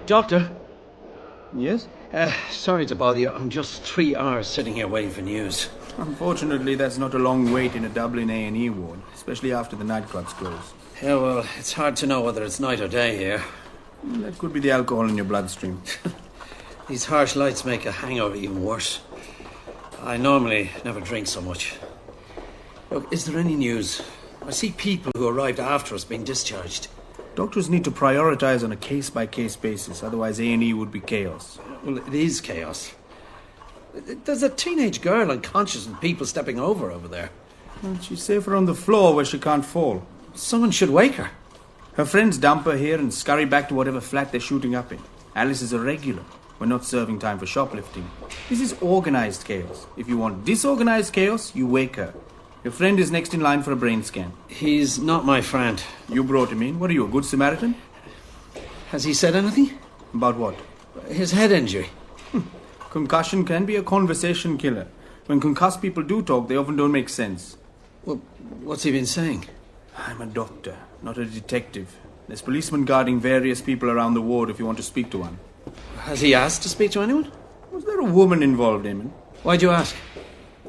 Doctor? Yes? Sorry to bother you. I'm just 3 hours sitting here waiting for news. Unfortunately, that's not a long wait in a Dublin A&E ward, especially after the nightclubs close. Yeah, well, it's hard to know whether it's night or day here. That could be the alcohol in your bloodstream. These harsh lights make a hangover even worse. I normally never drink so much. Look, is there any news? I see people who arrived after us being discharged. Doctors need to prioritise on a case-by-case basis, otherwise A&E would be chaos. Well, it is chaos. There's a teenage girl unconscious and people stepping over there. Well, she's safer on the floor where she can't fall. Someone should wake her. Her friends dump her here and scurry back to whatever flat they're shooting up in. Alice is a regular. We're not serving time for shoplifting. This is organised chaos. If you want disorganised chaos, you wake her. Your friend is next in line for a brain scan. He's not my friend. You brought him in. What are you, a good Samaritan? Has he said anything? About what? His head injury. Concussion can be a conversation killer. When concussed people do talk, they often don't make sense. Well, what's he been saying? I'm a doctor, not a detective. There's policemen guarding various people around the ward if you want to speak to one. Has he asked to speak to anyone? Was there a woman involved, Eamon? Why'd you ask?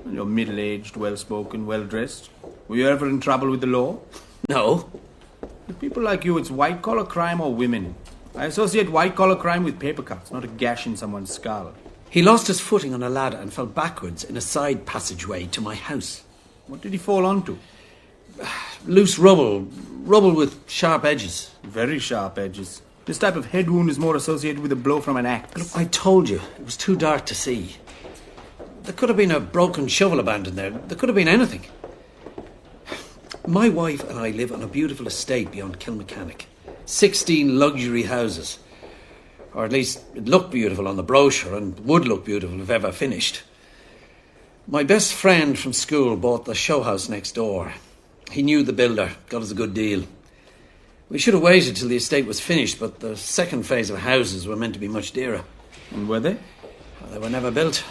You're middle-aged, well-spoken, well-dressed. Were you ever in trouble with the law? No. With people like you, it's white-collar crime or women. I associate white-collar crime with paper cuts, not a gash in someone's skull. He lost his footing on a ladder and fell backwards in a side passageway to my house. What did he fall onto? Loose rubble with sharp edges. Very sharp edges. This type of head wound is more associated with a blow from an axe. Look, I told you, it was too dark to see. There could have been a broken shovel abandoned there. There could have been anything. My wife and I live on a beautiful estate beyond Kilmechanic. 16 luxury houses. Or at least it looked beautiful on the brochure and would look beautiful if ever finished. My best friend from school bought the show house next door. He knew the builder, got us a good deal. We should have waited till the estate was finished, but the second phase of houses were meant to be much dearer. And were they? Well, they were never built.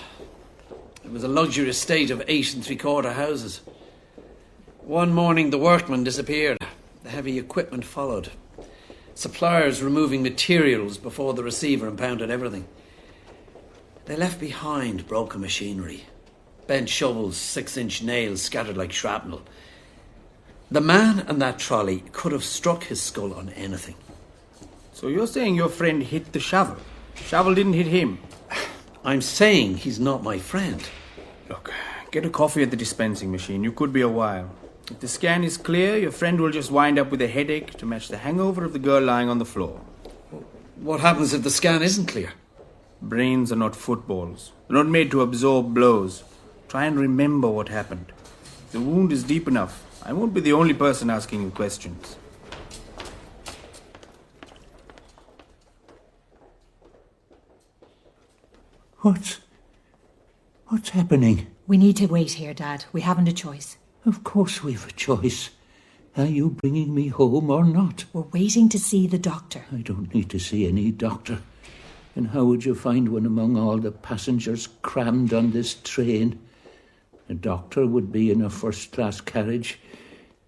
It was a luxury estate of 8 3/4 houses. One morning the workmen disappeared. The heavy equipment followed. Suppliers removing materials before the receiver impounded everything. They left behind broken machinery. Bent shovels, 6-inch nails scattered like shrapnel. The man and that trolley could have struck his skull on anything. So you're saying your friend hit the shovel? Shovel didn't hit him? I'm saying he's not my friend. Look, get a coffee at the dispensing machine. You could be a while. If the scan is clear, your friend will just wind up with a headache to match the hangover of the girl lying on the floor. What happens if the scan isn't clear? Brains are not footballs. They're not made to absorb blows. Try and remember what happened. If the wound is deep enough, I won't be the only person asking you questions. What's happening? We need to wait here, Dad. We haven't a choice. Of course we've a choice. Are you bringing me home or not? We're waiting to see the doctor. I don't need to see any doctor. And how would you find one among all the passengers crammed on this train? A doctor would be in a first-class carriage.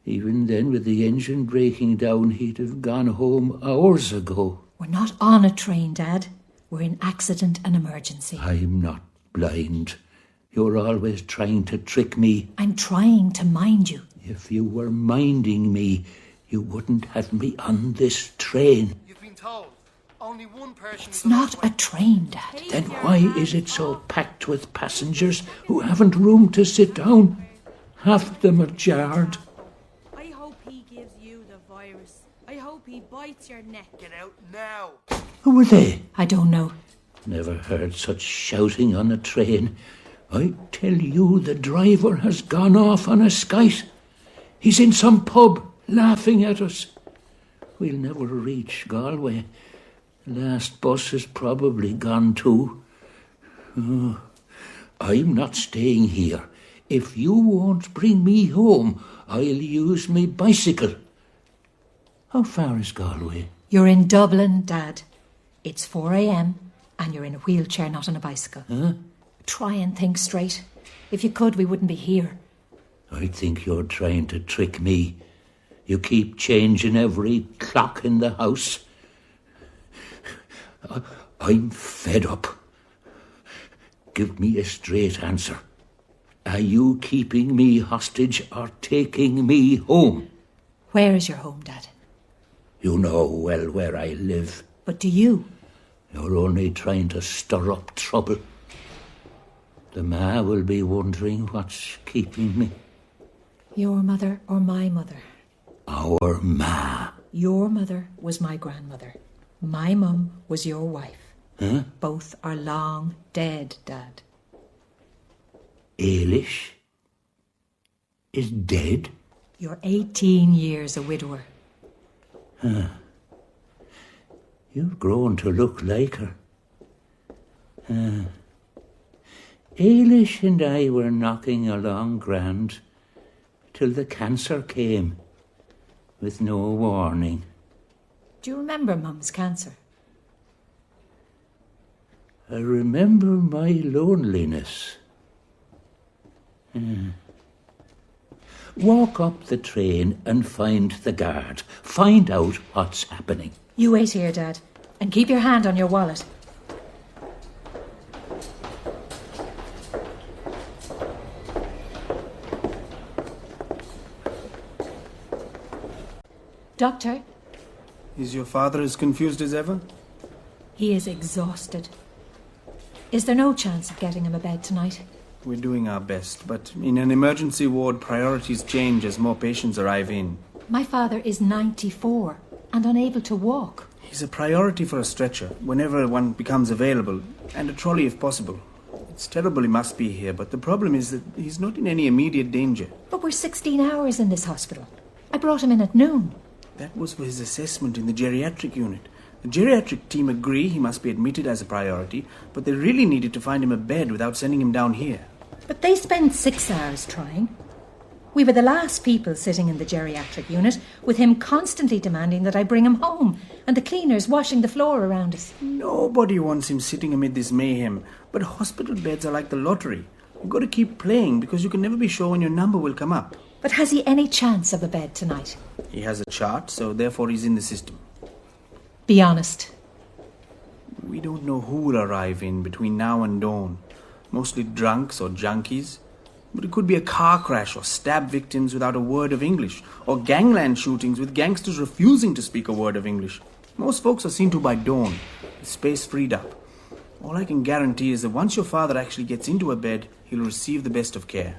Even then, with the engine breaking down, he'd have gone home hours ago. We're not on a train, Dad. We're in accident and emergency. I'm not blind. You're always trying to trick me. I'm trying to mind you. If you were minding me, you wouldn't have me on this train. You've been told. Only one person... It's not a train, Dad. Then why is it so packed with passengers who haven't room to sit down? Half of them are jarred. I hope he gives you the virus. I hope he bites your neck. Get out now. Who were they? I don't know. Never heard such shouting on a train. I tell you, the driver has gone off on a skite. He's in some pub, laughing at us. We'll never reach Galway. The last bus is probably gone too. Oh, I'm not staying here. If you won't bring me home, I'll use my bicycle. How far is Galway? You're in Dublin, Dad. It's 4 a.m. and you're in a wheelchair, not on a bicycle. Huh? Try and think straight. If you could, we wouldn't be here. I think you're trying to trick me. You keep changing every clock in the house. I'm fed up. Give me a straight answer. Are you keeping me hostage or taking me home? Where is your home, Dad? You know well where I live. But do you? You're only trying to stir up trouble. The ma will be wondering what's keeping me. Your mother or my mother? Our ma. Your mother was my grandmother. My mum was your wife. Huh? Both are long dead, Dad. Eilish is dead? You're 18 years a widower. Huh. You've grown to look like her. Eilish and I were knocking along grand till the cancer came with no warning. Do you remember Mum's cancer? I remember my loneliness. Walk up the train and find the guard. Find out what's happening. You wait here, Dad, and keep your hand on your wallet. Doctor, Is your father as confused as ever? he is exhausted. Is there no chance of getting him a bed tonight? We're doing our best, but in an emergency ward, priorities change as more patients arrive in. My father is 94 and unable to walk. He's a priority for a stretcher whenever one becomes available, and a trolley if possible. It's terrible he must be here, but the problem is that he's not in any immediate danger. But we're 16 hours in this hospital. I brought him in at noon. That was for his assessment in the geriatric unit. The geriatric team agree he must be admitted as a priority, but they really needed to find him a bed without sending him down here. But they spent 6 hours trying. We were the last people sitting in the geriatric unit, with him constantly demanding that I bring him home, and the cleaners washing the floor around us. Nobody wants him sitting amid this mayhem, but hospital beds are like the lottery. You've got to keep playing because you can never be sure when your number will come up. But has he any chance of a bed tonight? He has a chart, so therefore he's in the system. Be honest. We don't know who will arrive in between now and dawn. Mostly drunks or junkies. But it could be a car crash or stab victims without a word of English, or gangland shootings with gangsters refusing to speak a word of English. Most folks are seen to by dawn, with space freed up. All I can guarantee is that once your father actually gets into a bed, he'll receive the best of care.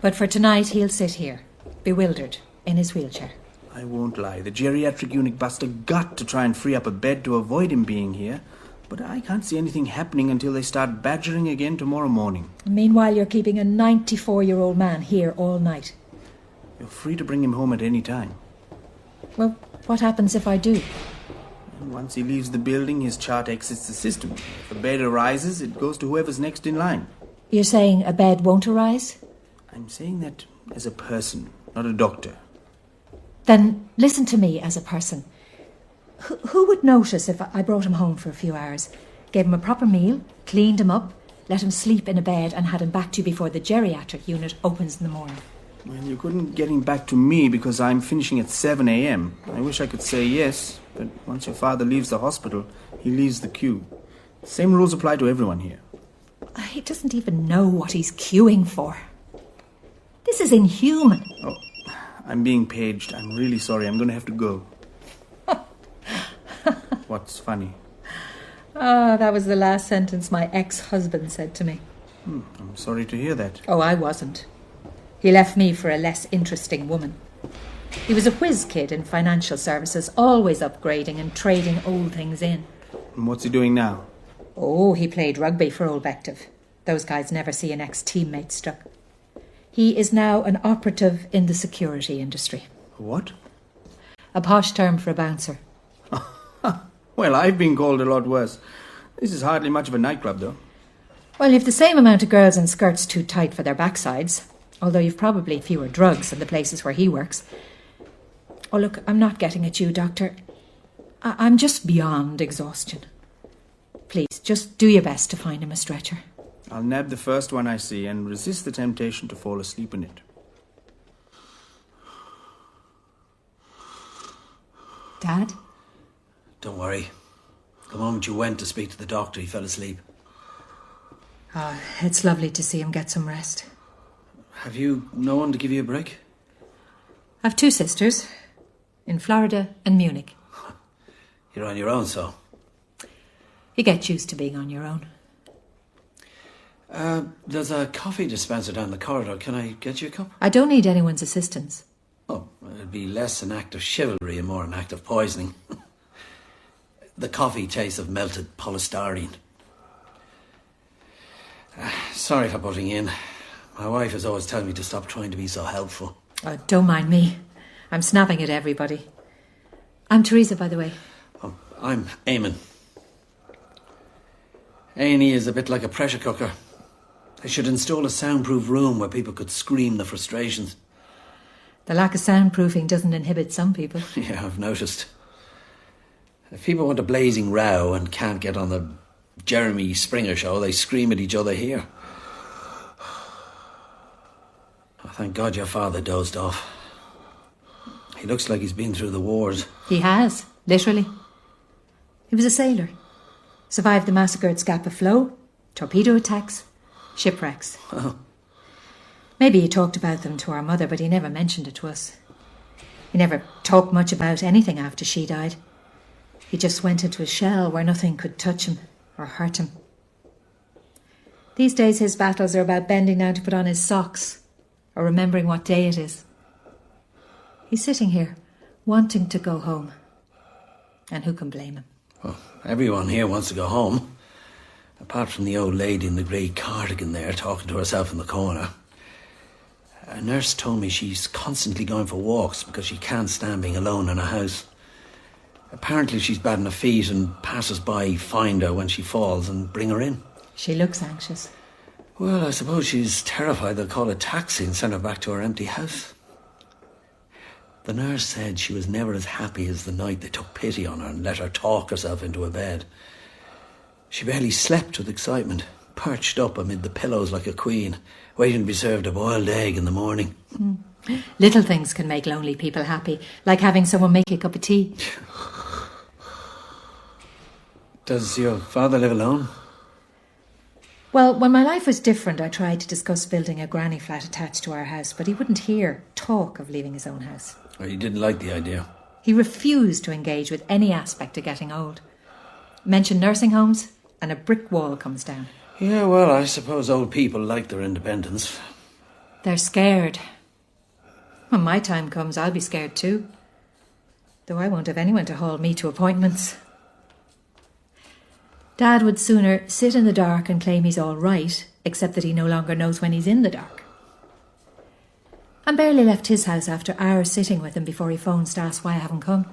But for tonight, he'll sit here, bewildered, in his wheelchair. I won't lie, the geriatric unit bust a gut to try and free up a bed to avoid him being here. But I can't see anything happening until they start badgering again tomorrow morning. Meanwhile, you're keeping a 94-year-old man here all night. You're free to bring him home at any time. Well, what happens if I do? And once he leaves the building, his chart exits the system. If a bed arises, it goes to whoever's next in line. You're saying a bed won't arise? I'm saying that as a person, not a doctor. Then listen to me as a person. Who would notice if I brought him home for a few hours, gave him a proper meal, cleaned him up, let him sleep in a bed and had him back to you before the geriatric unit opens in the morning? Well, you couldn't get him back to me because I'm finishing at 7 a.m. I wish I could say yes, but once your father leaves the hospital, he leaves the queue. Same rules apply to everyone here. He doesn't even know what he's queuing for. This is inhuman. Oh, I'm being paged. I'm really sorry. I'm going to have to go. What's funny? That was the last sentence my ex-husband said to me. I'm sorry to hear that. Oh, I wasn't. He left me for a less interesting woman. He was a whiz kid in financial services, always upgrading and trading old things in. And what's he doing now? Oh, he played rugby for Old Bective. Those guys never see an ex-teammate struck. He is now an operative in the security industry. What? A posh term for a bouncer. Well, I've been called a lot worse. This is hardly much of a nightclub, though. Well, you've the same amount of girls in skirts too tight for their backsides, although you've probably fewer drugs in the places where he works. Oh, look, I'm not getting at you, Doctor. I'm just beyond exhaustion. Please, just do your best to find him a stretcher. I'll nab the first one I see and resist the temptation to fall asleep in it. Dad? Don't worry. The moment you went to speak to the doctor, he fell asleep. Oh, it's lovely to see him get some rest. Have you no one to give you a break? I've 2 sisters, in Florida and Munich. You're on your own, so. You get used to being on your own. There's a coffee dispenser down the corridor. Can I get you a cup? I don't need anyone's assistance. Oh, it'd be less an act of chivalry and more an act of poisoning. The coffee tastes of melted polystyrene. Sorry for butting in. My wife is always telling me to stop trying to be so helpful. Oh, don't mind me. I'm snapping at everybody. I'm Teresa, by the way. Oh, I'm Eamon. A&E is a bit like a pressure cooker. They should install a soundproof room where people could scream the frustrations. The lack of soundproofing doesn't inhibit some people. Yeah, I've noticed. If people want a blazing row and can't get on the Jeremy Springer show, they scream at each other here. Oh, thank God your father dozed off. He looks like he's been through the wars. He has, literally. He was a sailor. Survived the massacre at Scapa Flow, torpedo attacks, shipwrecks. Oh. Maybe he talked about them to our mother, but he never mentioned it to us. He never talked much about anything after she died. He just went into a shell where nothing could touch him or hurt him. These days his battles are about bending down to put on his socks or remembering what day it is. He's sitting here, wanting to go home. And who can blame him? Well, everyone here wants to go home. Apart from the old lady in the grey cardigan there talking to herself in the corner. A nurse told me she's constantly going for walks because she can't stand being alone in a house. Apparently she's bad on her feet and passers-by find her when she falls and bring her in. She looks anxious. Well, I suppose she's terrified they'll call a taxi and send her back to her empty house. The nurse said she was never as happy as the night they took pity on her and let her talk herself into a bed. She barely slept with excitement, perched up amid the pillows like a queen, waiting to be served a boiled egg in the morning. Little things can make lonely people happy, like having someone make a cup of tea. Does your father live alone? Well, when my life was different, I tried to discuss building a granny flat attached to our house, but he wouldn't hear talk of leaving his own house. Or he didn't like the idea? He refused to engage with any aspect of getting old. Mention nursing homes, and a brick wall comes down. Yeah, well, I suppose old people like their independence. They're scared. When my time comes, I'll be scared too. Though I won't have anyone to haul me to appointments. Dad would sooner sit in the dark and claim he's all right, except that he no longer knows when he's in the dark. I barely left his house after hours sitting with him before he phones to ask why I haven't come.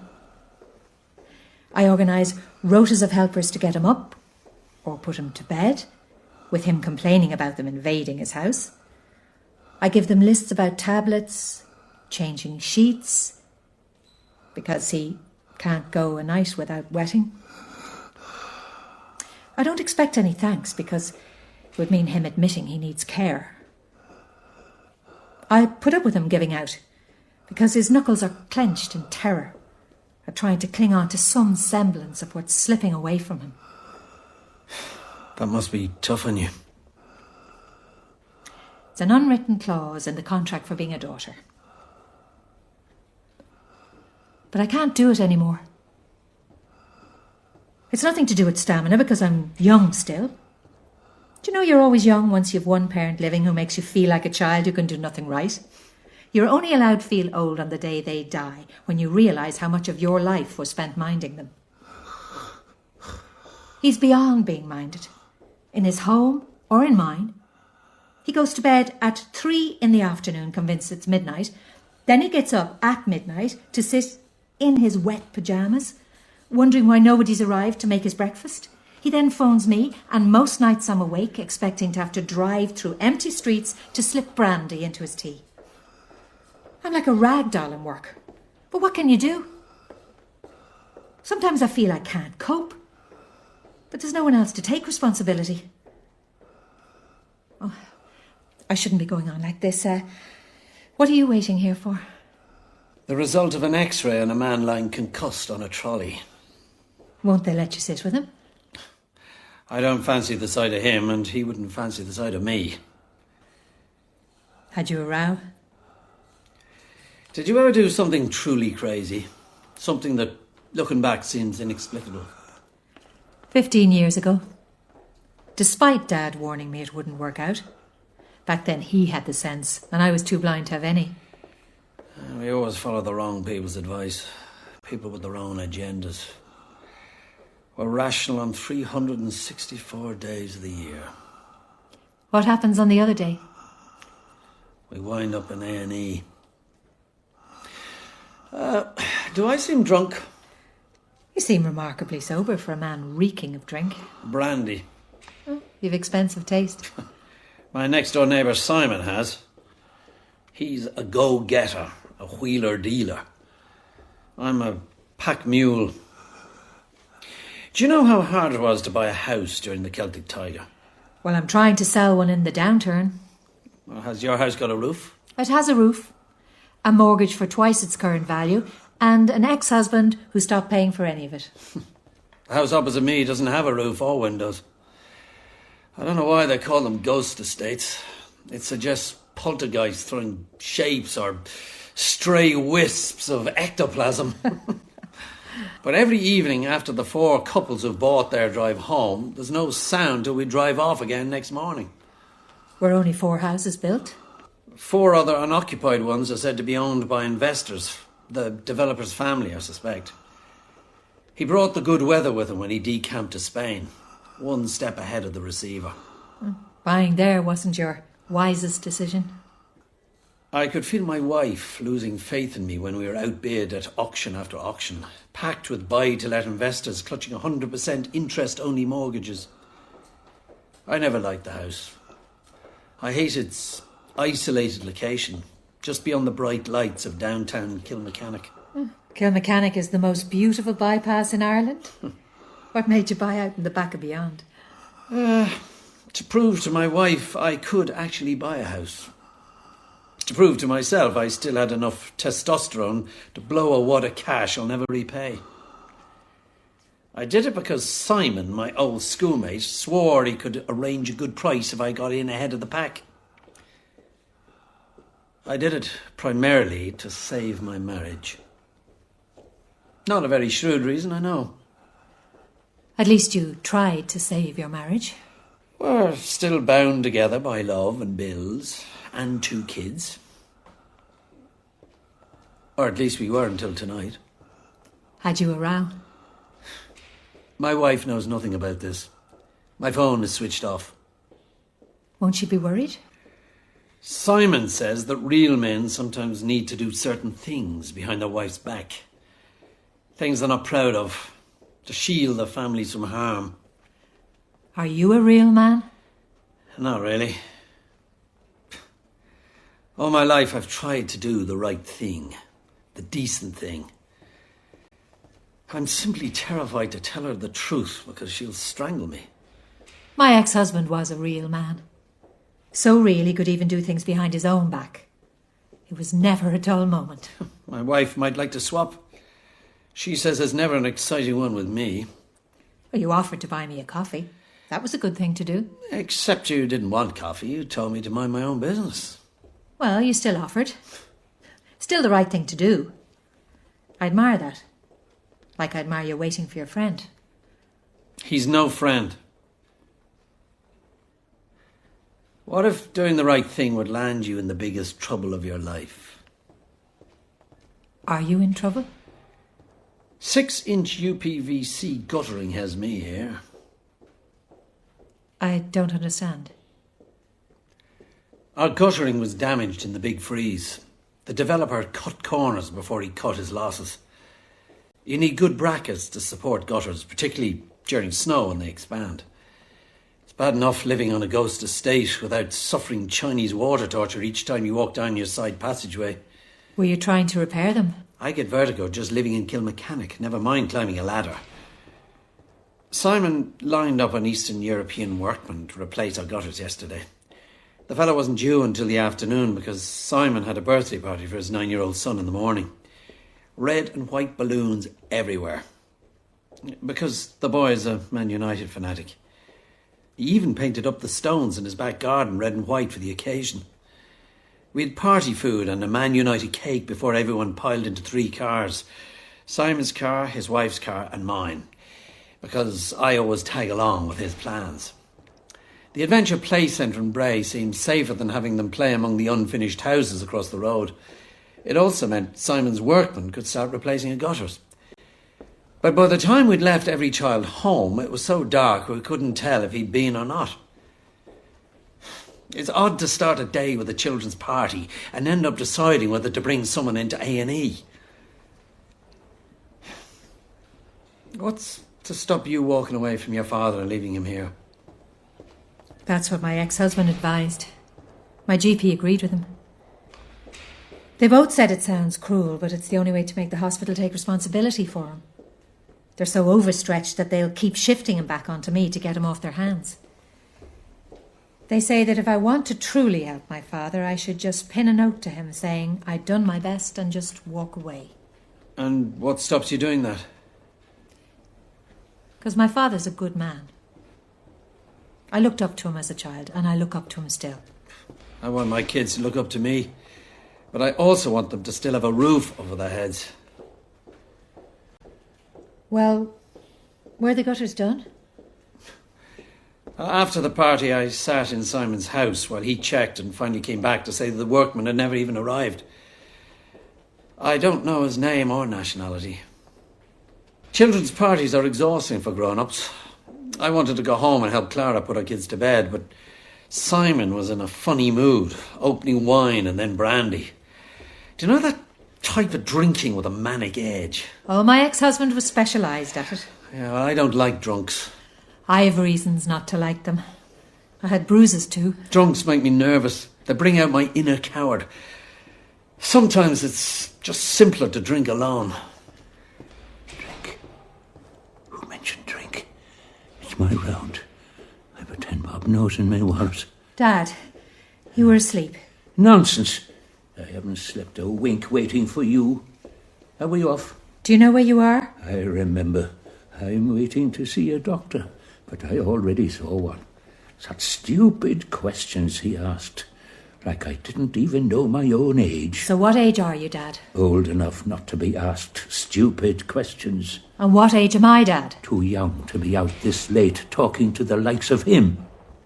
I organise rotas of helpers to get him up, or put him to bed, with him complaining about them invading his house. I give them lists about tablets, changing sheets, because he can't go a night without wetting. I don't expect any thanks because it would mean him admitting he needs care. I put up with him giving out because his knuckles are clenched in terror at trying to cling on to some semblance of what's slipping away from him. That must be tough on you. It's an unwritten clause in the contract for being a daughter. But I can't do it anymore. It's nothing to do with stamina because I'm young still. Do you know you're always young once you've one parent living who makes you feel like a child who can do nothing right? You're only allowed to feel old on the day they die, when you realise how much of your life was spent minding them. He's beyond being minded. In his home or in mine. He goes to bed at 3 p.m, convinced it's midnight. Then he gets up at midnight to sit in his wet pyjamas, wondering why nobody's arrived to make his breakfast. He then phones me, and most nights I'm awake, expecting to have to drive through empty streets to slip brandy into his tea. I'm like a rag doll in work. But what can you do? Sometimes I feel I can't cope. But there's no one else to take responsibility. Oh, I shouldn't be going on like this. What are you waiting here for? The result of an X-ray on a man lying concussed on a trolley. Won't they let you sit with him? I don't fancy the sight of him, and he wouldn't fancy the sight of me. Had you a row? Did you ever do something truly crazy? Something that, looking back, seems inexplicable? 15 years ago. Despite Dad warning me it wouldn't work out. Back then he had the sense, and I was too blind to have any. We always follow the wrong people's advice. People with their own agendas. We're rational on 364 days of the year. What happens on the other day? We wind up in A&E. Do I seem drunk? You seem remarkably sober for a man reeking of drink. Brandy. You've expensive taste. My next-door neighbour Simon has. He's a go-getter, a wheeler-dealer. I'm a pack mule. Do you know how hard it was to buy a house during the Celtic Tiger? Well, I'm trying to sell one in the downturn. Well, has your house got a roof? It has a roof, a mortgage for twice its current value, and an ex-husband who stopped paying for any of it. The house opposite me doesn't have a roof or windows. I don't know why they call them ghost estates. It suggests poltergeists throwing shapes or stray wisps of ectoplasm. But every evening after the 4 couples who've bought their drive home, there's no sound till we drive off again next morning. Were only 4 houses built? 4 other unoccupied ones are said to be owned by investors. The developer's family, I suspect. He brought the good weather with him when he decamped to Spain. 1 step ahead of the receiver. Buying there wasn't your wisest decision. I could feel my wife losing faith in me when we were outbid at auction after auction, packed with buy-to-let investors clutching 100% interest-only mortgages. I never liked the house. I hate its isolated location, just beyond the bright lights of downtown Kilmechanic. Kilmechanic is the most beautiful bypass in Ireland. What made you buy out in the back of beyond? To prove to my wife I could actually buy a house. To prove to myself I still had enough testosterone to blow a wad of cash I'll never repay. I did it because Simon, my old schoolmate, swore he could arrange a good price if I got in ahead of the pack. I did it primarily to save my marriage. Not a very shrewd reason, I know. At least you tried to save your marriage. We're still bound together by love and bills and 2 kids. Or at least we were until tonight. Had you a row? My wife knows nothing about this. My phone is switched off. Won't she be worried? Simon says that real men sometimes need to do certain things behind their wife's back. Things they're not proud of, to shield their families from harm. Are you a real man? Not really. All my life I've tried to do the right thing, the decent thing. I'm simply terrified to tell her the truth because she'll strangle me. My ex-husband was a real man. So real he could even do things behind his own back. It was never a dull moment. My wife might like to swap. She says there's never an exciting one with me. Well, you offered to buy me a coffee. That was a good thing to do. Except you didn't want coffee. You told me to mind my own business. Well, you still offered. Still the right thing to do. I admire that. Like I admire you waiting for your friend. He's no friend. What if doing the right thing would land you in the biggest trouble of your life? Are you in trouble? 6-inch UPVC guttering has me here. I don't understand. Our guttering was damaged in the big freeze. The developer cut corners before he cut his losses. You need good brackets to support gutters, particularly during snow when they expand. It's bad enough living on a ghost estate without suffering Chinese water torture each time you walk down your side passageway. Were you trying to repair them? I get vertigo just living in Kilmechanic, never mind climbing a ladder. Simon lined up an Eastern European workman to replace our gutters yesterday. The fellow wasn't due until the afternoon because Simon had a birthday party for his 9-year-old son in the morning. Red and white balloons everywhere. Because the boy is a Man United fanatic. He even painted up the stones in his back garden red and white for the occasion. We had party food and a Man United cake before everyone piled into 3 cars. Simon's car, his wife's car and mine. Because I always tag along with his plans. The Adventure Play Centre in Bray seemed safer than having them play among the unfinished houses across the road. It also meant Simon's workmen could start replacing the gutters. But by the time we'd left every child home, it was so dark we couldn't tell if he'd been or not. It's odd to start a day with a children's party and end up deciding whether to bring someone into A&E. What's to stop you walking away from your father and leaving him here? That's what my ex-husband advised. My GP agreed with him. They both said it sounds cruel, but it's the only way to make the hospital take responsibility for him. They're so overstretched that they'll keep shifting him back onto me to get him off their hands. They say that if I want to truly help my father, I should just pin a note to him saying I'd done my best and just walk away. And what stops you doing that? Because my father's a good man. I looked up to him as a child, and I look up to him still. I want my kids to look up to me, but I also want them to still have a roof over their heads. Well, were the gutters done? After the party, I sat in Simon's house while he checked and finally came back to say that the workman had never even arrived. I don't know his name or nationality. Children's parties are exhausting for grown-ups. I wanted to go home and help Clara put our kids to bed, but Simon was in a funny mood, opening wine and then brandy. Do you know that type of drinking with a manic edge? Oh, my ex-husband was specialised at it. Yeah, well, I don't like drunks. I have reasons not to like them. I had bruises too. Drunks make me nervous. They bring out my inner coward. Sometimes it's just simpler to drink alone. Drink? Who mentioned drink? It's my round. I've a 10-bob note in my wallet. Dad, you were asleep. Nonsense. I haven't slept a wink waiting for you. Are we off? Do you know where you are? I remember. I'm waiting to see a doctor, but I already saw one. Such stupid questions he asked. Like I didn't even know my own age. So what age are you, Dad? Old enough not to be asked stupid questions. And what age am I, Dad? Too young to be out this late talking to the likes of him.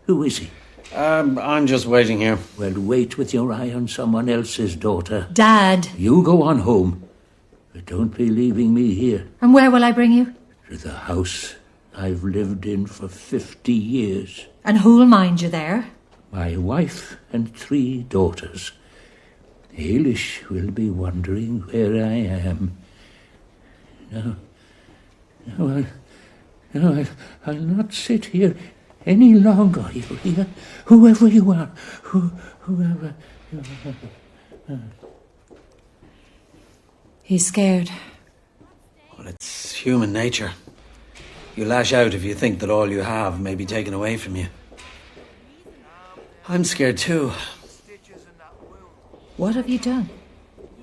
Who is he? I'm just waiting here. Well, wait with your eye on someone else's daughter. Dad! You go on home. But don't be leaving me here. And where will I bring you? To the house I've lived in for 50 years. And who'll mind you there? My wife and 3 daughters. Ailish will be wondering where I am. I'll not sit here any longer, you hear? Whoever you are, whoever you are. He's scared. Well, it's human nature. You lash out if you think that all you have may be taken away from you. I'm scared too. Stitches in that wound. What have you done?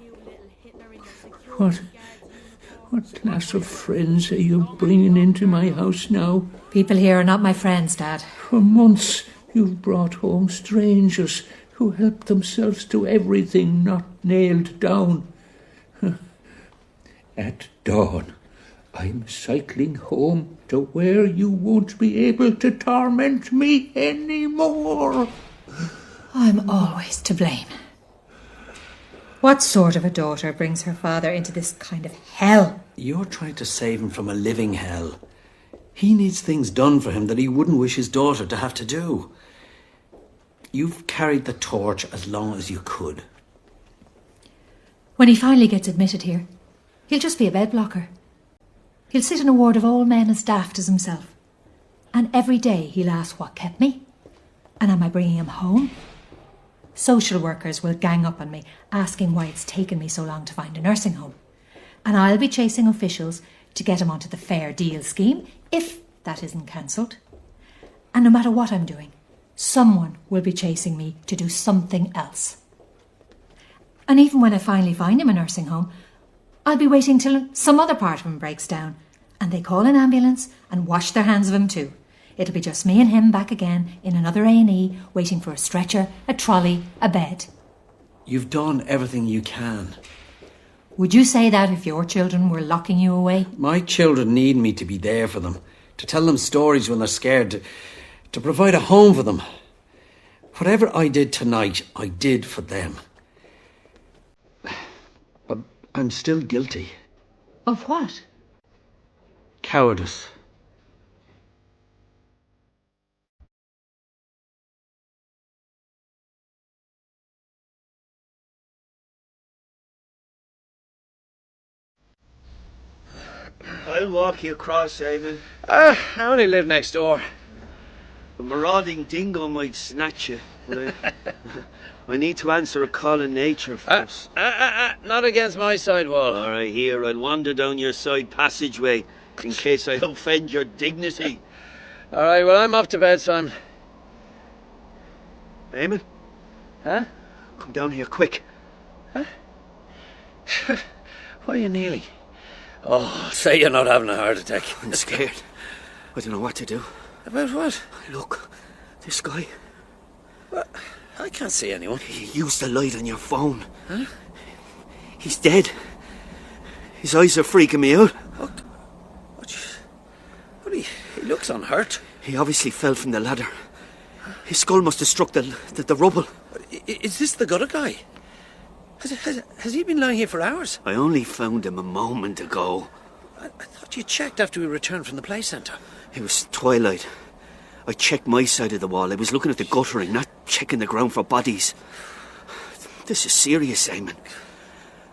You little Hitler in your security What class of friends are you bringing into my house now? People here are not my friends, Dad. For months you've brought home strangers who help themselves to everything not nailed down. At dawn, I'm cycling home to where you won't be able to torment me anymore. I'm always to blame. What sort of a daughter brings her father into this kind of hell? You're trying to save him from a living hell. He needs things done for him that he wouldn't wish his daughter to have to do. You've carried the torch as long as you could. When he finally gets admitted here, he'll just be a bed blocker. He'll sit in a ward of old men as daft as himself. And every day he'll ask what kept me. And am I bringing him home? Social workers will gang up on me, asking why it's taken me so long to find a nursing home. And I'll be chasing officials to get him onto the fair deal scheme, if that isn't cancelled. And no matter what I'm doing, someone will be chasing me to do something else. And even when I finally find him a nursing home, I'll be waiting till some other part of him breaks down, and they call an ambulance and wash their hands of him too. It'll be just me and him back again in another A&E, waiting for a stretcher, a trolley, a bed. You've done everything you can. Would you say that if your children were locking you away? My children need me to be there for them, to tell them stories when they're scared, to provide a home for them. Whatever I did tonight, I did for them. But I'm still guilty. Of what? Cowardice. I'll walk you across, Eamon. I only live next door. A marauding dingo might snatch you. But I need to answer a call in nature first. Not against my sidewall. All right, here, I'll wander down your side passageway in case I offend your dignity. All right, well, I'm off to bed, Simon. Eamon? Huh? Come down here, quick. Huh? Why are you kneeling? Oh, say you're not having a heart attack. I'm scared. I don't know what to do. About what? Look, this guy. What? I can't see anyone. He used the light on your phone. Huh? He's dead. His eyes are freaking me out. What he looks unhurt. He obviously fell from the ladder. His skull must have struck the rubble. Is this the gutter guy? Has he been lying here for hours? I only found him a moment ago. I thought you checked after we returned from the play centre. It was twilight. I checked my side of the wall. I was looking at the guttering, not checking the ground for bodies. This is serious, Eamon.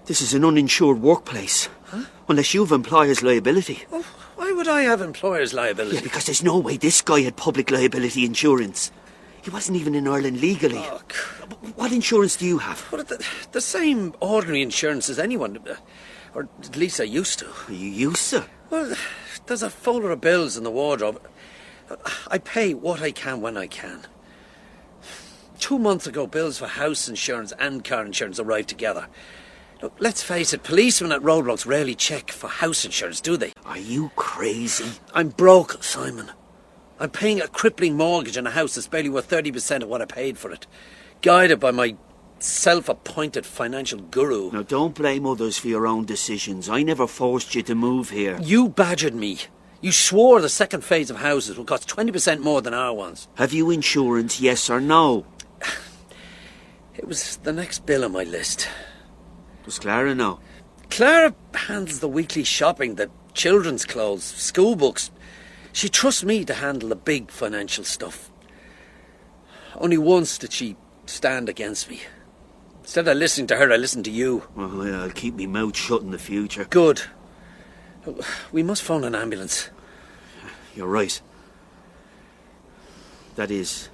This is an uninsured workplace. Huh? Unless you've employer's liability. Well, why would I have employer's liability? Yeah, because there's no way this guy had public liability insurance. He wasn't even in Ireland legally. Oh, what insurance do you have? well, the same ordinary insurance as anyone. Or at least I used to. You used to? Well, there's a folder of bills in the wardrobe. I pay what I can when I can. 2 months ago, bills for house insurance and car insurance arrived together. Look, let's face it, policemen at roadblocks rarely check for house insurance, do they? Are you crazy? I'm broke, Simon. I'm paying a crippling mortgage on a house that's barely worth 30% of what I paid for it. Guided by my self-appointed financial guru. Now, don't blame others for your own decisions. I never forced you to move here. You badgered me. You swore the second phase of houses will cost 20% more than our ones. Have you insurance, yes or no? It was the next bill on my list. Does Clara know? Clara handles the weekly shopping, the children's clothes, school books. She trusts me to handle the big financial stuff. Only once did she stand against me. Instead of listening to her, I listened to you. Well, yeah, I'll keep my mouth shut in the future. Good. We must phone an ambulance. You're right. That is,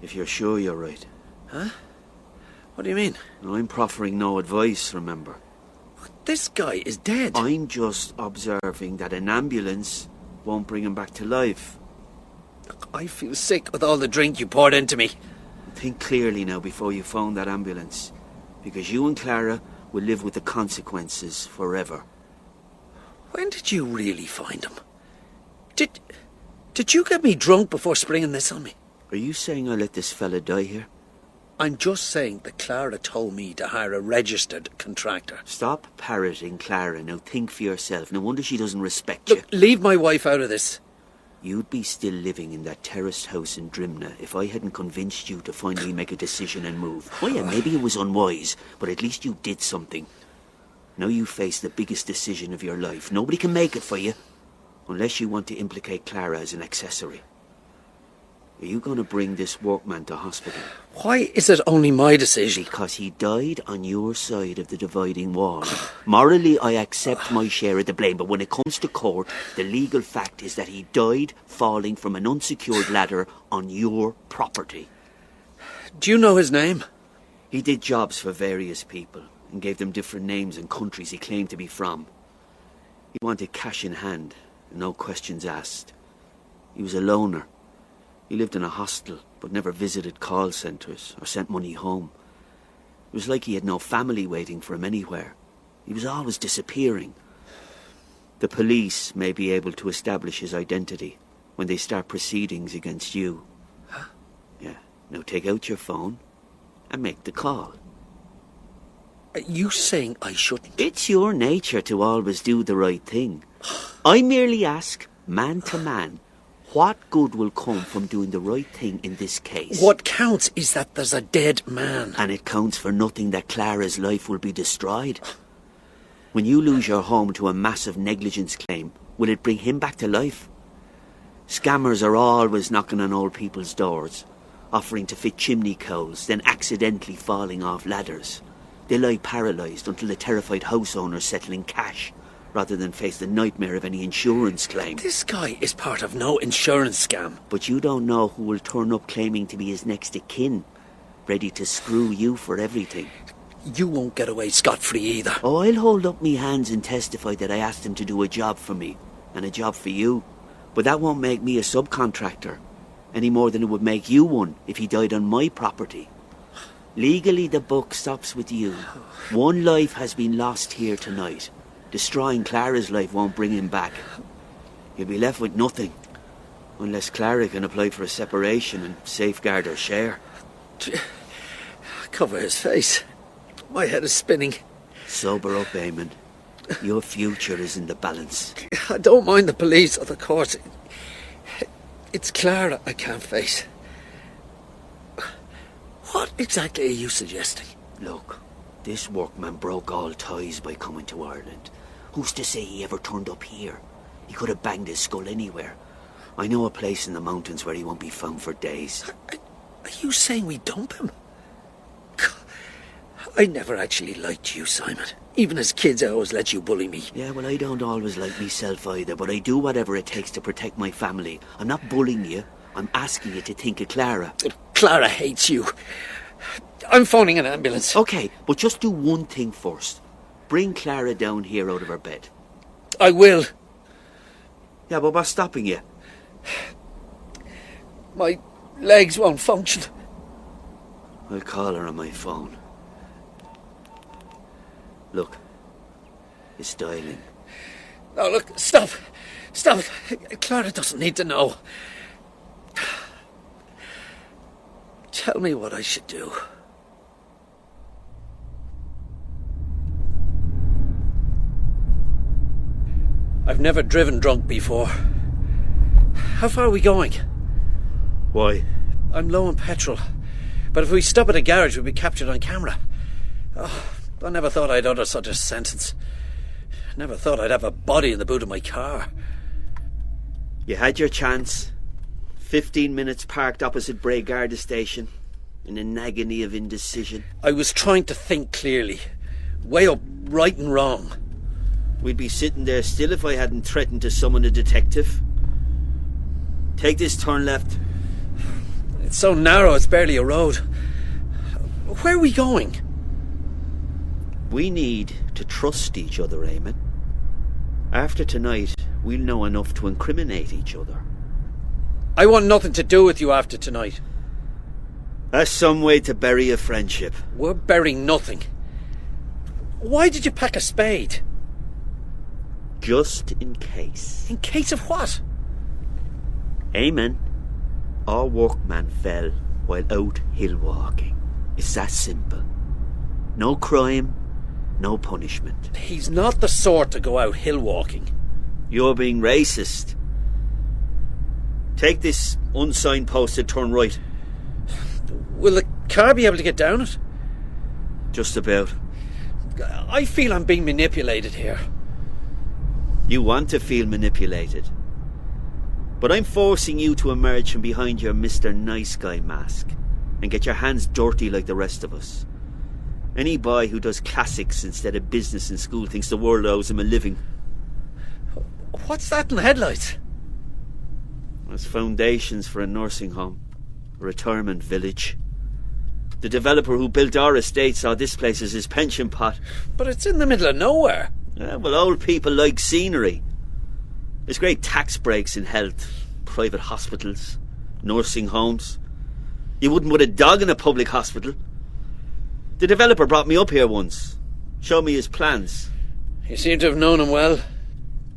if you're sure you're right. Huh? What do you mean? I'm proffering no advice, remember. This guy is dead. I'm just observing that an ambulance won't bring him back to life. I feel sick with all the drink you poured into me. Think clearly now before you phone that ambulance. Because you and Clara will live with the consequences forever. When did you really find him? Did you get me drunk before springing this on me? Are you saying I let this fella die here? I'm just saying that Clara told me to hire a registered contractor. Stop parroting Clara. Now think for yourself. No wonder she doesn't respect you. Look, leave my wife out of this. You'd be still living in that terraced house in Drimna if I hadn't convinced you to finally make a decision and move. Oh yeah, maybe it was unwise, but at least you did something. Now you face the biggest decision of your life. Nobody can make it for you, unless you want to implicate Clara as an accessory. Are you going to bring this workman to hospital? Why is it only my decision? Because he died on your side of the dividing wall. Morally, I accept my share of the blame, but when it comes to court, the legal fact is that he died falling from an unsecured ladder on your property. Do you know his name? He did jobs for various people and gave them different names and countries he claimed to be from. He wanted cash in hand and no questions asked. He was a loner. He lived in a hostel, but never visited call centres or sent money home. It was like he had no family waiting for him anywhere. He was always disappearing. The police may be able to establish his identity when they start proceedings against you. Huh? Yeah. Now take out your phone and make the call. Are you saying I shouldn't? It's your nature to always do the right thing. I merely ask, man to man, what good will come from doing the right thing in this case? What counts is that there's a dead man. And it counts for nothing that Clara's life will be destroyed. When you lose your home to a massive negligence claim, will it bring him back to life? Scammers are always knocking on old people's doors, offering to fit chimney coals, then accidentally falling off ladders. They lie paralysed until the terrified house owners settle in cash, rather than face the nightmare of any insurance claim. This guy is part of no insurance scam. But you don't know who will turn up claiming to be his next of kin, ready to screw you for everything. You won't get away scot-free either. Oh, I'll hold up me hands and testify that I asked him to do a job for me, and a job for you. But that won't make me a subcontractor, any more than it would make you one if he died on my property. Legally, the buck stops with you. One life has been lost here tonight. Destroying Clara's life won't bring him back. He'll be left with nothing, unless Clara can apply for a separation and safeguard her share. Cover his face. My head is spinning. Sober up, Eamon. Your future is in the balance. I don't mind the police or the courts. It's Clara I can't face. What exactly are you suggesting? Look, this workman broke all ties by coming to Ireland. Who's to say he ever turned up here? He could have banged his skull anywhere. I know a place in the mountains where he won't be found for days. Are you saying we dump him? I never actually liked you, Simon. Even as kids, I always let you bully me. Yeah, well, I don't always like myself either, but I do whatever it takes to protect my family. I'm not bullying you. I'm asking you to think of Clara. Clara hates you. I'm phoning an ambulance. Okay, but just do one thing first. Bring Clara down here out of her bed. I will. Yeah, but what's stopping you? My legs won't function. I'll call her on my phone. Look, it's dialing. No, look, stop. Stop. Clara doesn't need to know. Tell me what I should do. I've never driven drunk before. How far are we going? Why? I'm low on petrol. But if we stop at a garage, we'll be captured on camera. Oh, I never thought I'd utter such a sentence. Never thought I'd have a body in the boot of my car. You had your chance. 15 minutes parked opposite Bray Garda station, in an agony of indecision. I was trying to think clearly. Weigh up right and wrong. We'd be sitting there still if I hadn't threatened to summon a detective. Take this turn left. It's so narrow, it's barely a road. Where are we going? We need to trust each other, Eamon. After tonight, we'll know enough to incriminate each other. I want nothing to do with you after tonight. That's some way to bury a friendship. We're burying nothing. Why did you pack a spade? Just in case. In case of what? Eamon, our workman fell while out hill walking. It's that simple. No crime, no punishment. He's not the sort to go out hill walking. You're being racist. Take this unsignposted turn right. Will the car be able to get down it? Just about. I feel I'm being manipulated here. You want to feel manipulated. But I'm forcing you to emerge from behind your Mr. Nice Guy mask and get your hands dirty like the rest of us. Any boy who does classics instead of business in school thinks the world owes him a living. What's that in the headlights? There's foundations for a nursing home, a retirement village. The developer who built our estate saw this place as his pension pot. But it's in the middle of nowhere. Yeah, well, old people like scenery. There's great tax breaks in health, private hospitals, nursing homes. You wouldn't put a dog in a public hospital. The developer brought me up here once, showed me his plans. You seem to have known him well.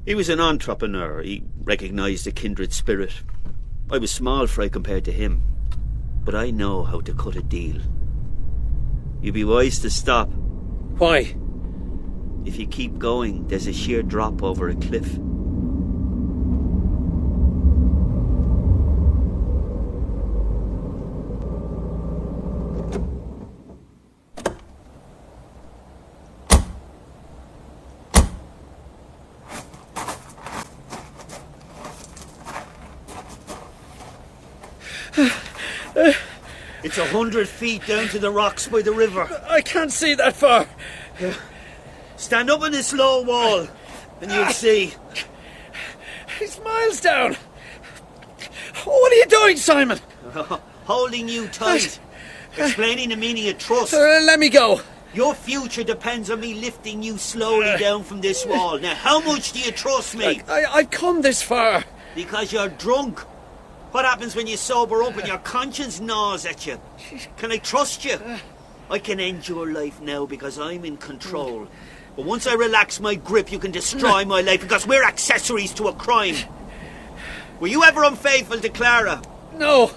He was an entrepreneur. He recognised a kindred spirit. I was small fry compared to him, but I know how to cut a deal. You'd be wise to stop. Why? If you keep going, there's a sheer drop over a cliff. It's 100 feet down to the rocks by the river. I can't see that far. Stand up on this low wall, and you'll see. It's miles down. What are you doing, Simon? Holding you tight. Explaining the meaning of trust. Let me go. Your future depends on me lifting you slowly down from this wall. Now, how much do you trust me? I've come this far. Because you're drunk. What happens when you sober up and your conscience gnaws at you? Can I trust you? I can end your life now because I'm in control. But once I relax my grip, you can destroy my life because we're accessories to a crime. Were you ever unfaithful to Clara? No.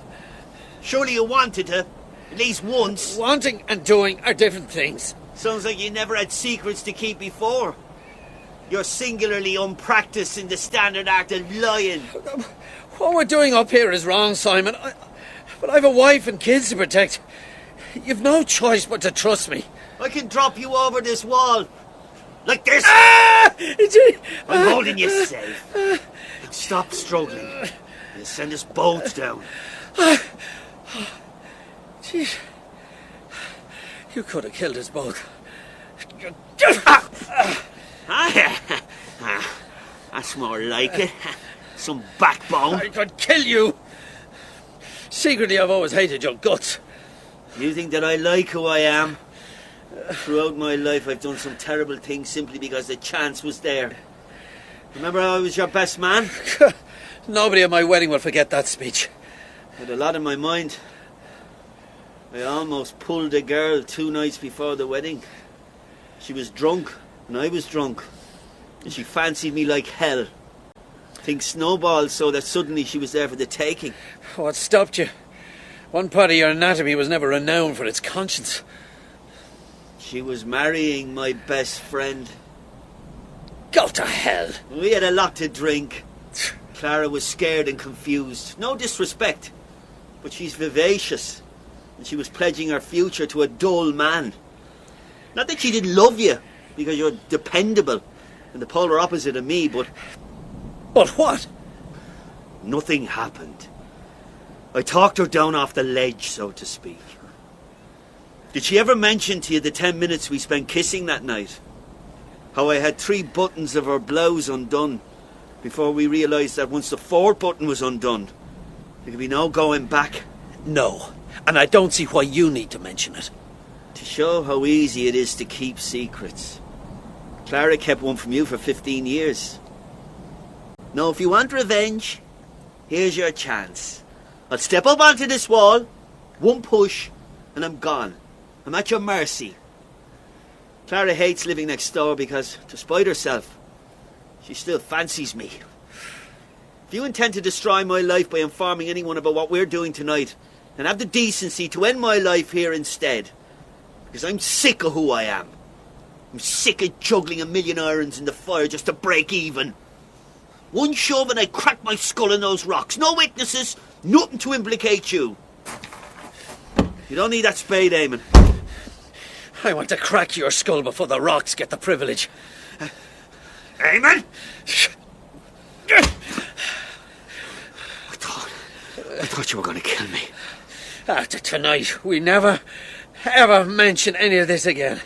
Surely you wanted her, at least once. Wanting and doing are different things. Sounds like you never had secrets to keep before. You're singularly unpracticed in the standard act of lying. What we're doing up here is wrong, Simon. But I've a wife and kids to protect. You've no choice but to trust me. I can drop you over this wall. Like this. I'm holding you safe. Stop struggling. You'll send us both down. Jeez. You could have killed us both. That's more like it. Some backbone. I could kill you. Secretly, I've always hated your guts. You think that I like who I am? Throughout my life, I've done some terrible things simply because the chance was there. Remember how I was your best man? Nobody at my wedding will forget that speech. I had a lot in my mind. I almost pulled a girl 2 nights before the wedding. She was drunk, and I was drunk. And she fancied me like hell. Things snowballed so that suddenly she was there for the taking. What stopped you? One part of your anatomy was never renowned for its conscience. She was marrying my best friend. Go to hell. We had a lot to drink. Clara was scared and confused. No disrespect, but she's vivacious. And she was pledging her future to a dull man. Not that she didn't love you, because you're dependable and the polar opposite of me, but... But what? Nothing happened. I talked her down off the ledge, so to speak. Did she ever mention to you the 10 minutes we spent kissing that night? How I had 3 buttons of her blouse undone before we realised that once the 4th button was undone, there could be no going back. No, and I don't see why you need to mention it. To show how easy it is to keep secrets. Clara kept one from you for 15 years. Now, if you want revenge, here's your chance. I'll step up onto this wall, 1 push, and I'm gone. I'm at your mercy. Clara hates living next door because, despite herself, she still fancies me. If you intend to destroy my life by informing anyone about what we're doing tonight, then have the decency to end my life here instead. Because I'm sick of who I am. I'm sick of juggling a million irons in the fire just to break even. 1 shove and I crack my skull in those rocks. No witnesses, nothing to implicate you. You don't need that spade, Eamon. I want to crack your skull before the rocks get the privilege. Eamon! I thought you were going to kill me. After tonight, we never, ever mention any of this again.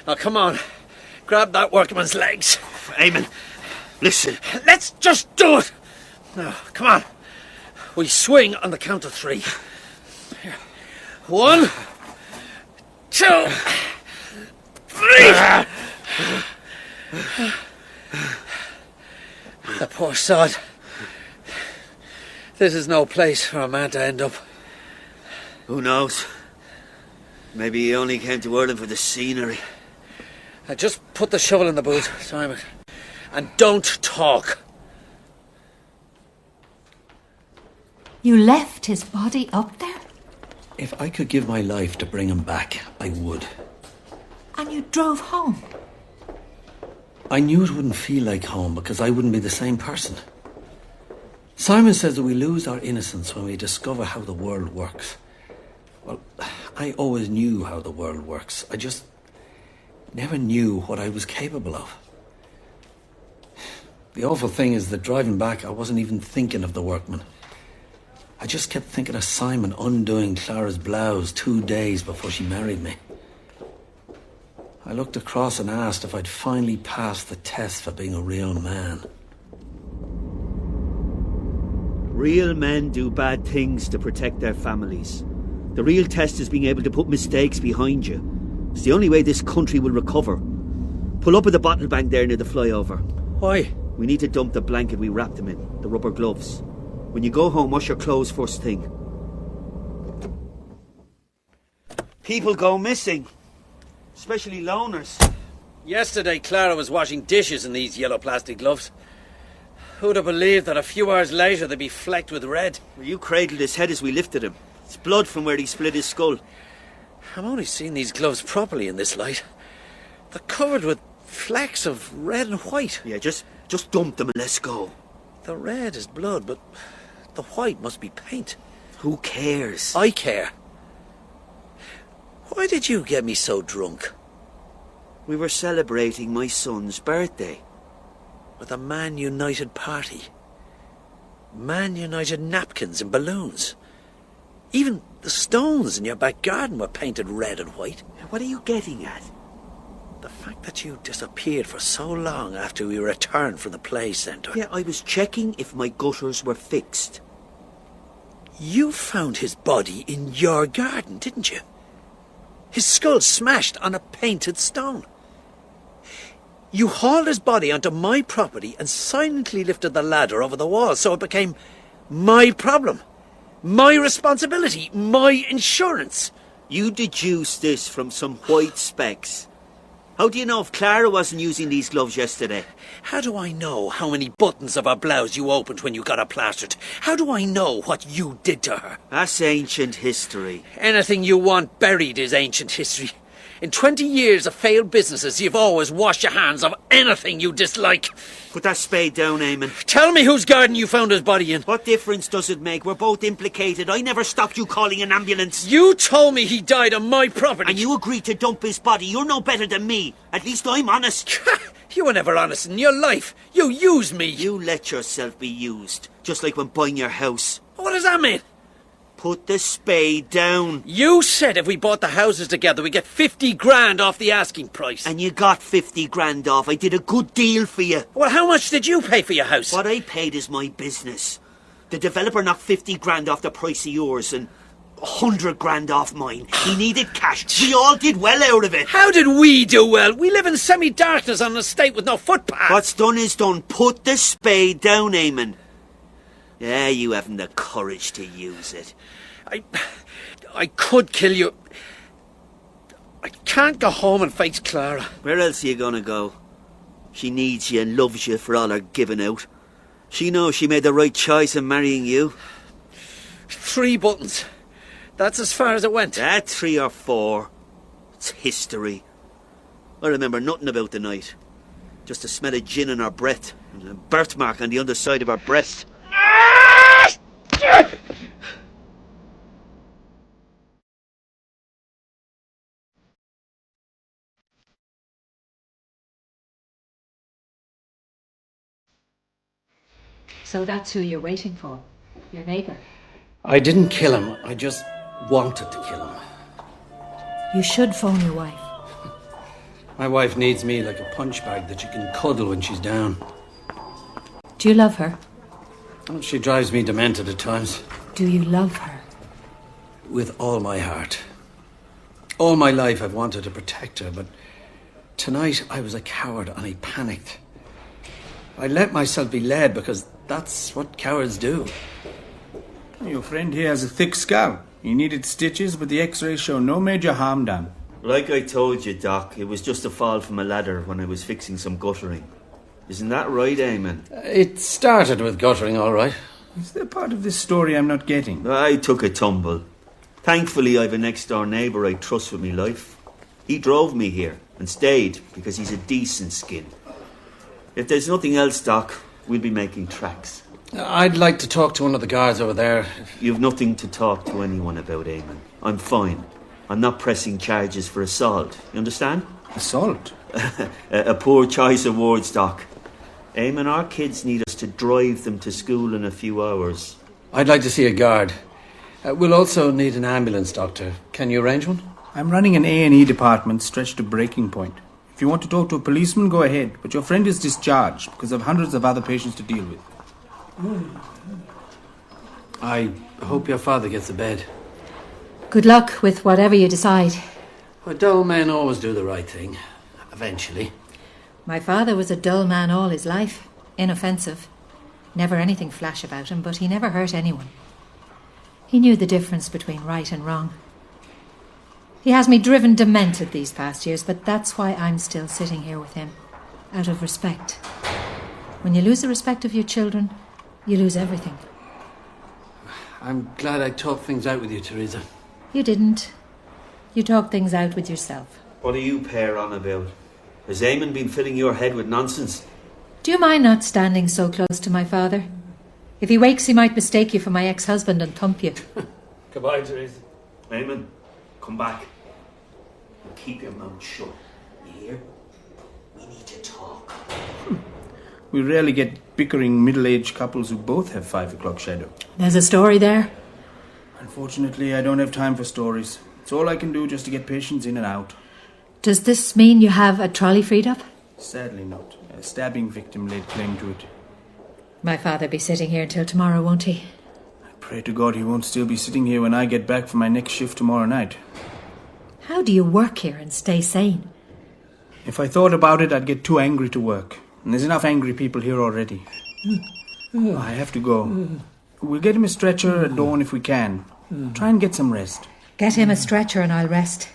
Now, come on. Grab that workman's legs. Eamon, listen. Let's just do it. Now, come on. We swing on the count of 3. 1, 2, 3. The poor sod. This is no place for a man to end up. Who knows? Maybe he only came to Ireland for the scenery. Just put the shovel in the boot, Simon. and don't talk. You left his body up there? If I could give my life to bring him back, I would. And you drove home? I knew it wouldn't feel like home because I wouldn't be the same person. Simon says that we lose our innocence when we discover how the world works. Well, I always knew how the world works. I just never knew what I was capable of. The awful thing is that driving back, I wasn't even thinking of the workman. I just kept thinking of Simon undoing Clara's blouse 2 days before she married me. I looked across and asked if I'd finally passed the test for being a real man. Real men do bad things to protect their families. The real test is being able to put mistakes behind you. It's the only way this country will recover. Pull up at the bottle bank there near the flyover. Why? We need to dump the blanket we wrapped him in, the rubber gloves. When you go home, wash your clothes first thing. People go missing. Especially loners. Yesterday, Clara was washing dishes in these yellow plastic gloves. Who'd have believed that a few hours later they'd be flecked with red? Well, you cradled his head as we lifted him. It's blood from where he split his skull. I'm only seeing these gloves properly in this light. They're covered with flecks of red and white. Yeah, just dump them and let's go. The red is blood, but the white must be paint. Who cares? I care. Why did you get me so drunk? We were celebrating my son's birthday. With a Man United party. Man United napkins and balloons. Even the stones in your back garden were painted red and white. What are you getting at? The fact that you disappeared for so long after we returned from the play centre. Yeah, I was checking if my gutters were fixed. You found his body in your garden, didn't you? His skull smashed on a painted stone. You hauled his body onto my property and silently lifted the ladder over the wall so it became my problem. My responsibility. My insurance. You deduced this from some white specks. How do you know if Clara wasn't using these gloves yesterday? How do I know how many buttons of her blouse you opened when you got her plastered? How do I know what you did to her? That's ancient history. Anything you want buried is ancient history. In 20 years of failed businesses, you've always washed your hands of anything you dislike. Put that spade down, Eamon. Tell me whose garden you found his body in. What difference does it make? We're both implicated. I never stopped you calling an ambulance. You told me he died on my property. And you agreed to dump his body. You're no better than me. At least I'm honest. You were never honest in your life. You used me. You let yourself be used. Just like when buying your house. What does that mean? Put the spade down. You said if we bought the houses together, we'd get 50 grand off the asking price. And you got 50 grand off. I did a good deal for you. Well, how much did you pay for your house? What I paid is my business. The developer knocked 50 grand off the price of yours and 100 grand off mine. He needed cash. We all did well out of it. How did we do well? We live in semi-darkness on an estate with no footpath. What's done is done. Put the spade down, Eamon. Yeah, you haven't the courage to use it. I could kill you. I can't go home and face Clara. Where else are you gonna go? She needs you and loves you for all her giving out. She knows she made the right choice in marrying you. 3 buttons. That's as far as it went. 3 or 4. It's history. I remember nothing about the night. Just the smell of gin in her breath and a birthmark on the underside of her breast. So that's who you're waiting for? Your neighbour? I didn't kill him. I just wanted to kill him. You should phone your wife. My wife needs me like a punch bag that you can cuddle when she's down. Do you love her? Oh, she drives me demented at times. Do you love her? With all my heart. All my life I've wanted to protect her, but tonight I was a coward and I panicked. I let myself be led because that's what cowards do. Your friend here has a thick skull. He needed stitches, but the x-rays show no major harm done. Like I told you, Doc, it was just a fall from a ladder when I was fixing some guttering. Isn't that right, Eamon? It started with guttering, all right. Is there part of this story I'm not getting? I took a tumble. Thankfully, I've a next-door neighbour I trust with me life. He drove me here and stayed because he's a decent skin. If there's nothing else, Doc, we'll be making tracks. I'd like to talk to one of the guards over there. You've nothing to talk to anyone about, Eamon. I'm fine. I'm not pressing charges for assault. You understand? Assault? A poor choice of words, Doc. Eamon, our kids need us to drive them to school in a few hours. I'd like to see a guard. We'll also need an ambulance, Doctor. Can you arrange one? I'm running an A&E department stretched to breaking point. If you want to talk to a policeman, go ahead. But your friend is discharged because of hundreds of other patients to deal with. I hope your father gets a bed. Good luck with whatever you decide. Well, dull men always do the right thing. Eventually. My father was a dull man all his life. Inoffensive. Never anything flash about him, but he never hurt anyone. He knew the difference between right and wrong. He has me driven demented these past years, but that's why I'm still sitting here with him. Out of respect. When you lose the respect of your children, you lose everything. I'm glad I talked things out with you, Teresa. You didn't. You talked things out with yourself. What are you pair on about? Has Eamon been filling your head with nonsense? Do you mind not standing so close to my father? If he wakes, he might mistake you for my ex-husband and thump you. Goodbye, Teresa. Eamon, come back. And keep your mouth shut. You hear? We need to talk. We rarely get bickering middle-aged couples who both have 5 o'clock shadow. There's a story there. Unfortunately, I don't have time for stories. It's all I can do just to get patients in and out. Does this mean you have a trolley freed up? Sadly not. A stabbing victim laid claim to it. My father'll be sitting here until tomorrow, won't he? I pray to God he won't still be sitting here when I get back from my next shift tomorrow night. How do you work here and stay sane? If I thought about it, I'd get too angry to work. And there's enough angry people here already. I have to go. We'll get him a stretcher at dawn if we can. Try and get some rest. Get him a stretcher and I'll rest.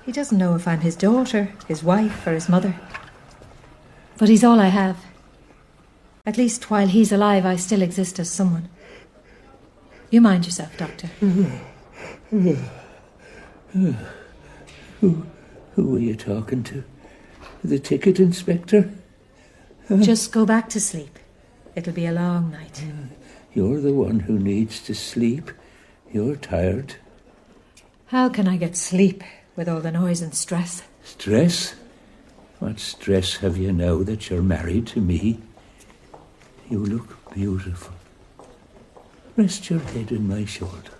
He doesn't know if I'm his daughter, his wife, or his mother. But he's all I have. At least while he's alive, I still exist as someone. You mind yourself, Doctor. Who are you talking to? The ticket inspector? Just go back to sleep. It'll be a long night. You're the one who needs to sleep. You're tired. How can I get sleep with all the noise and stress? Stress? What stress have you now that you're married to me? You look beautiful. Rest your head on my shoulder.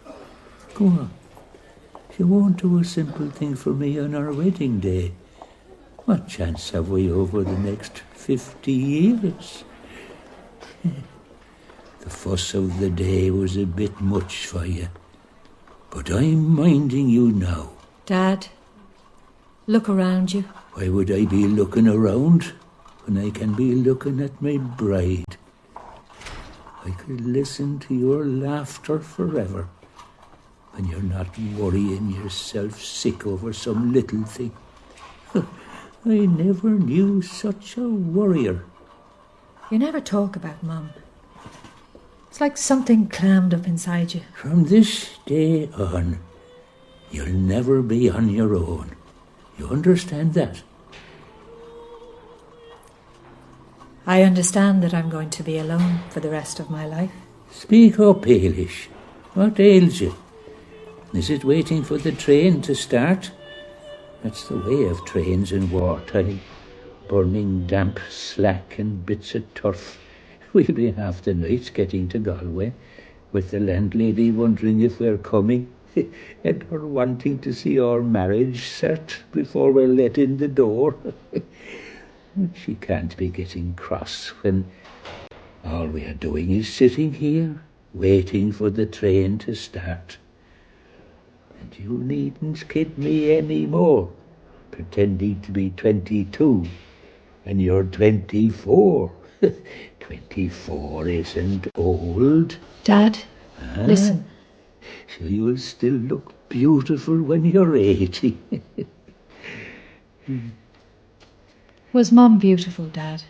Go on. You won't do a simple thing for me on our wedding day. What chance have we over the next 50 years? The fuss of the day was a bit much for you. But I'm minding you now. Dad, look around you. Why would I be looking around when I can be looking at my bride? I could listen to your laughter forever when you're not worrying yourself sick over some little thing. I never knew such a worrier. You never talk about Mum. It's like something clammed up inside you. From this day on, you'll never be on your own. You understand that? I understand that I'm going to be alone for the rest of my life. Speak up, Ailish. What ails you? Is it waiting for the train to start? That's the way of trains in wartime. Burning damp slack and bits of turf. We'll be half the night getting to Galway, with the landlady wondering if we're coming, and her wanting to see our marriage cert before we're let in the door. She can't be getting cross when all we are doing is sitting here, waiting for the train to start. And you needn't kid me any more, pretending to be 22, and you're 24. 24 isn't old. Dad, listen. So you'll still look beautiful when you're 80. Was Mum beautiful, Dad?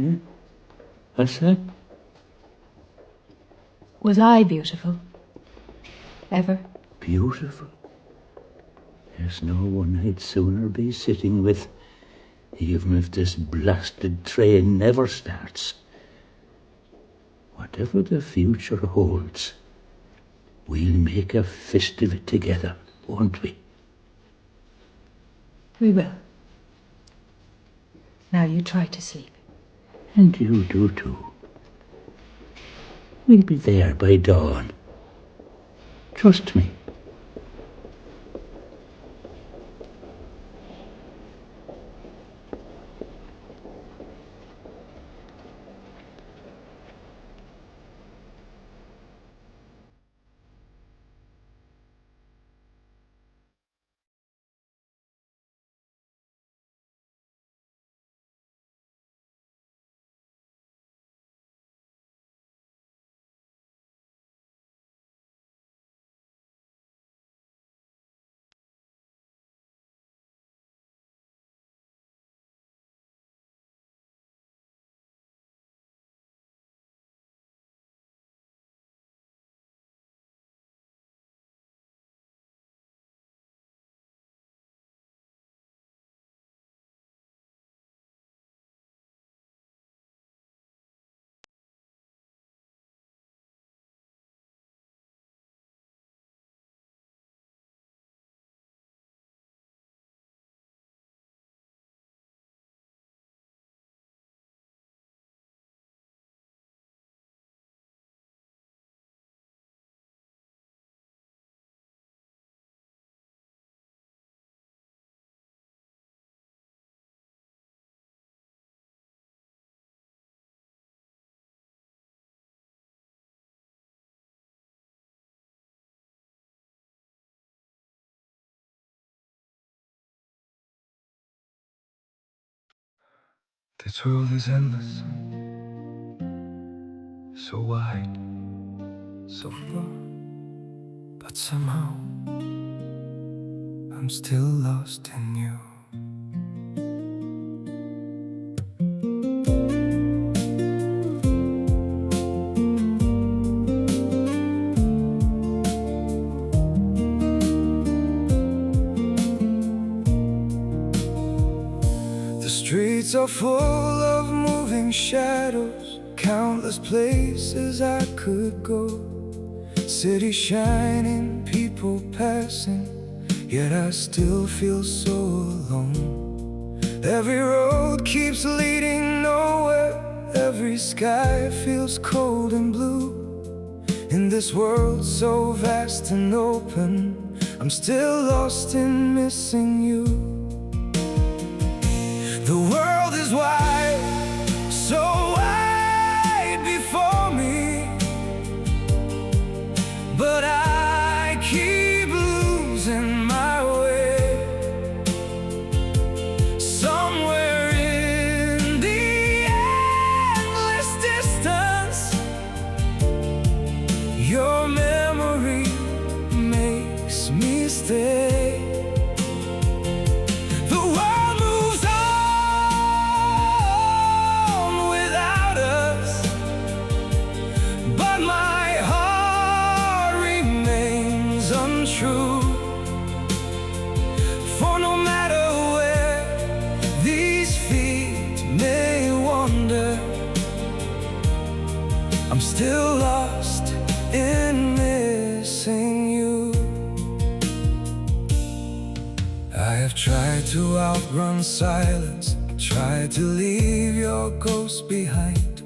Yeah? What's that? Was I beautiful? Ever? Beautiful? There's no one I'd sooner be sitting with, even if this blasted train never starts. Whatever the future holds, we'll make a fist of it together, won't we? We will. Now you try to sleep. And you do too. We'll be there by dawn. Trust me. This world is endless, so wide, so far, but somehow I'm still lost in you. The streets are full of moving shadows, countless places I could go. City shining, people passing, yet I still feel so alone. Every road keeps leading nowhere, every sky feels cold and blue. In this world so vast and open, I'm still lost in missing you. The world is wide, so wide before me, but I keep losing my way. Somewhere in the endless distance, your memory makes me stay. The world moves on without us, but my heart remains untrue. For no matter where these feet may wander, I'm still lost in missing you. I have tried to outrun silence, tried to leave your ghost behind,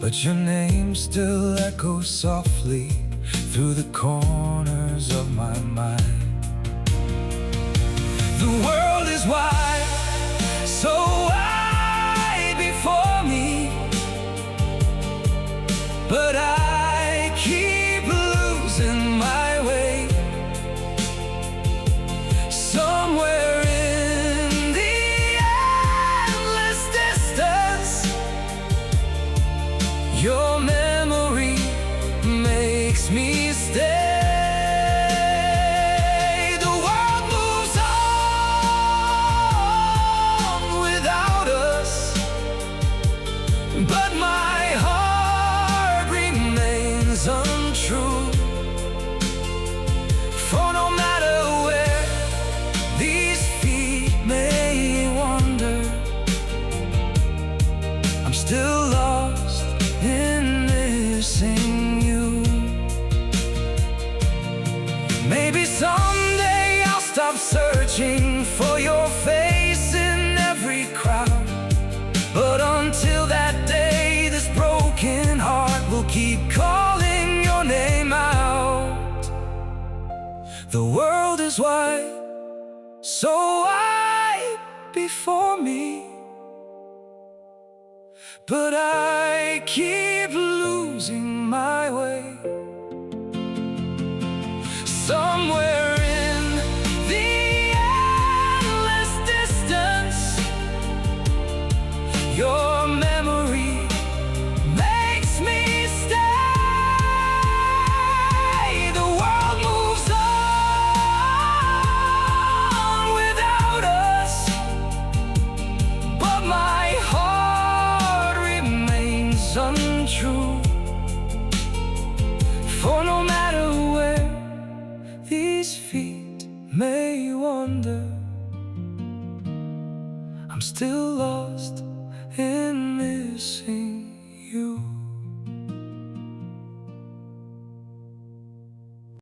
but your name still echoes softly through the corners of my mind. The world is wide, so wide before me, but I keep losing my way. Somewhere in the endless distance, your memory makes me stay. The world moves on without us, I'm still lost in missing you. Maybe someday I'll stop searching for your face in every crowd. But until that day, this broken heart will keep calling your name out. The world is wide, so wide before me, but I keep losing my way. Somewhere in the endless distance, your memory makes me stay. The world moves on without us, but my heart remains unchanged.